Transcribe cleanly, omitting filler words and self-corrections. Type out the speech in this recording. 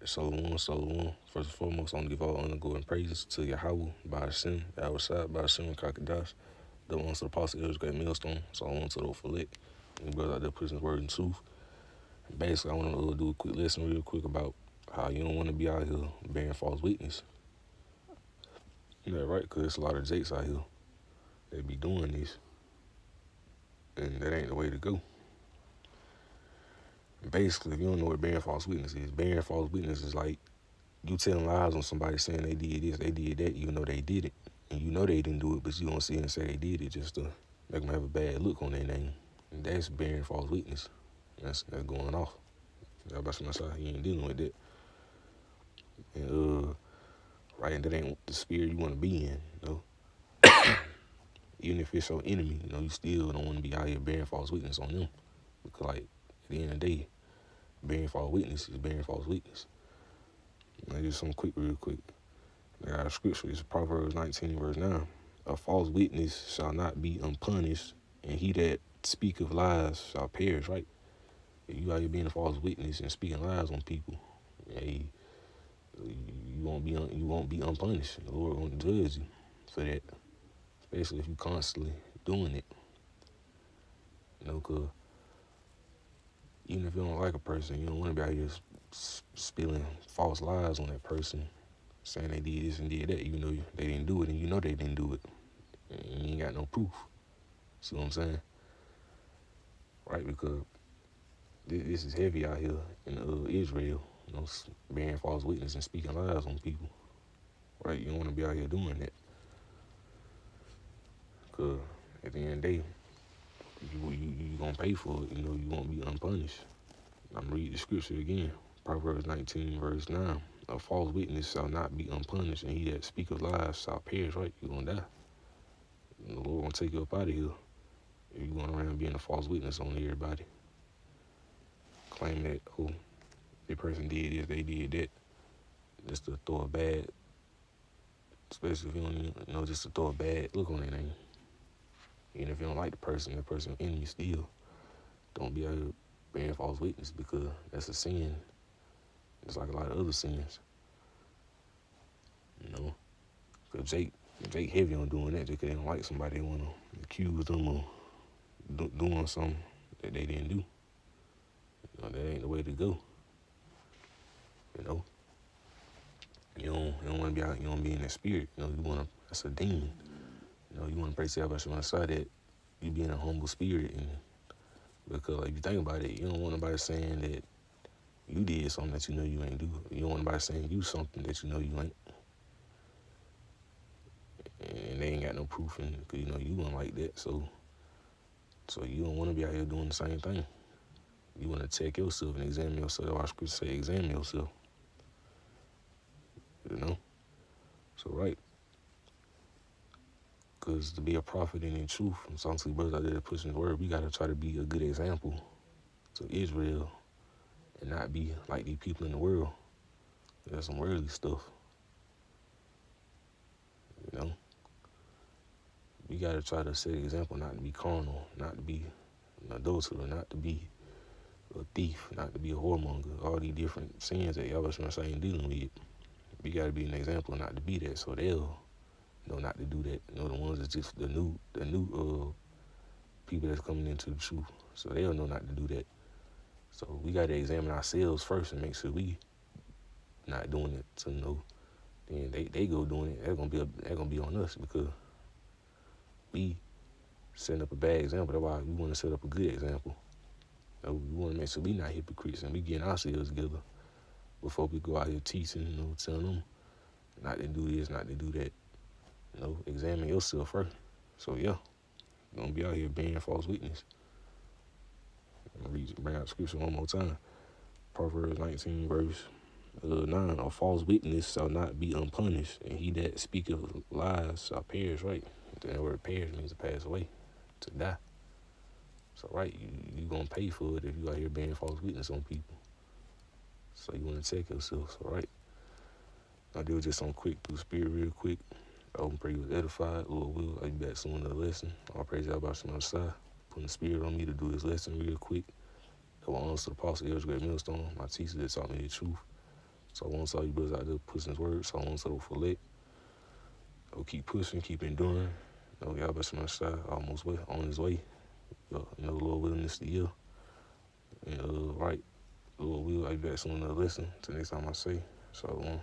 Shalom. First and foremost, I want to give all honor, glory, and praises to Yahweh, by Hashem, Yahushua, by Hashem, Kakadash, the ones to the apostle, elders, great millstone. So I want to the Philip, and brothers out there pushing his word in truth. And basically, I want to do a quick lesson real quick about how you don't want to be out here bearing false witness. You know, right? Because there's a lot of jakes out here that be doing this, and that ain't the way to go. Basically, if you don't know what bearing false witness is like you telling lies on somebody saying they did this, they did that, even though they did it. And you know they didn't do it, but you don't see it and say they did it just to make them have a bad look on their name. And that's bearing false witness. That's going off. Everybody my side, you ain't dealing with that. And right, and that ain't the spirit you want to be in, you know. Even if it's your enemy, you know, you still don't want to be out here bearing false witness on them. Because like at the end of the day, bearing false witness is bearing false witness. Now just some real quick. I got a scripture. It's Proverbs 19, verse 9. A false witness shall not be unpunished, and he that speaketh lies shall perish, right? If you out here being a false witness and speaking lies on people, hey, you won't be unpunished. The Lord won't judge you for that. Especially if you constantly doing it. You know, because even if you don't like a person, you don't want to be out here spilling false lies on that person, saying they did this and did that, even though they didn't do it, and you know they didn't do it. And you ain't got no proof. See what I'm saying? Right? Because this is heavy out here in Israel, you know, bearing false witness and speaking lies on people. Right? You don't want to be out here doing that. Because at the end of the day, you going to pay for it. You know, you won't be unpunished. I'm going to read the scripture again. Proverbs 19, verse 9. A false witness shall not be unpunished, and he that speaketh lies shall perish, right? You're going to die. And the Lord going to take you up out of here if you going around being a false witness on everybody. Claim that, oh, the person did this, they did that. Just to throw a bad, especially if you don't even, you know, just to throw a bad look on their name. Even if you don't like the person enemy still. Don't be out here bearing false witness because that's a sin. It's like a lot of other sins. You know? Because Jake heavy on doing that just because they don't like somebody. They want to accuse them of doing something that they didn't do. You know, that ain't the way to go. You know? You don't want to be out, you don't be in that spirit. You know, that's a demon. You know, you want to pray to everybody on the side that you be in a humble spirit. And because if you think about it, you don't want nobody saying that you did something that you know you ain't do. You don't want nobody saying you something that you know you ain't. And they ain't got no proof in it because, you know, you weren't like that. So you don't want to be out here doing the same thing. You want to check yourself and examine yourself. Our scripture say examine yourself. You know? So, right. Because to be a prophet and in truth, and some to the brothers out there pushing the word, we got to try to be a good example to Israel and not be like these people in the world. There's some worldly stuff. You know? We got to try to set an example not to be carnal, not to be an adulterer, not to be a thief, not to be a whoremonger, all these different sins that y'all was saying dealing with. We got to be an example not to be that, so they'll know not to do that. You know, the ones that's just the new people that's coming into the truth, so they'll know not to do that. So we got to examine ourselves first and make sure we not doing it. So, you know, then they go doing it. They're gonna be on us because we setting up a bad example. That's why we want to set up a good example. You know, we want to make sure we not hypocrites and we getting ourselves together before we go out here teaching, you know, telling them not to do this, not to do that. You know, examine yourself first. So yeah, you're gonna be out here bearing false witness. I'm gonna bring out scripture one more time. Proverbs 19, verse 9. A false witness shall not be unpunished, and he that speaketh lies shall perish, right? The word perish means to pass away, to die. So, right, you going to pay for it if you out here bearing false witness on people. So, you want to check yourself. So, right. I'll do just some quick through spirit real quick. I hope and pray you was edified. Lord will, I'll be back soon with another lesson. I'll praise y'all about some other side. Putting the spirit on me to do this lesson real quick. I want to the apostle, elders, great millstone, my teacher that taught me the truth. So once all you brothers out there pushing his word, so on and so forth. So keep pushing, keep enduring. Y'all best on the side, almost way, on his way. Lord willing this the year. And right, Lord will, I'll be back soon to listen. Till next time I say. So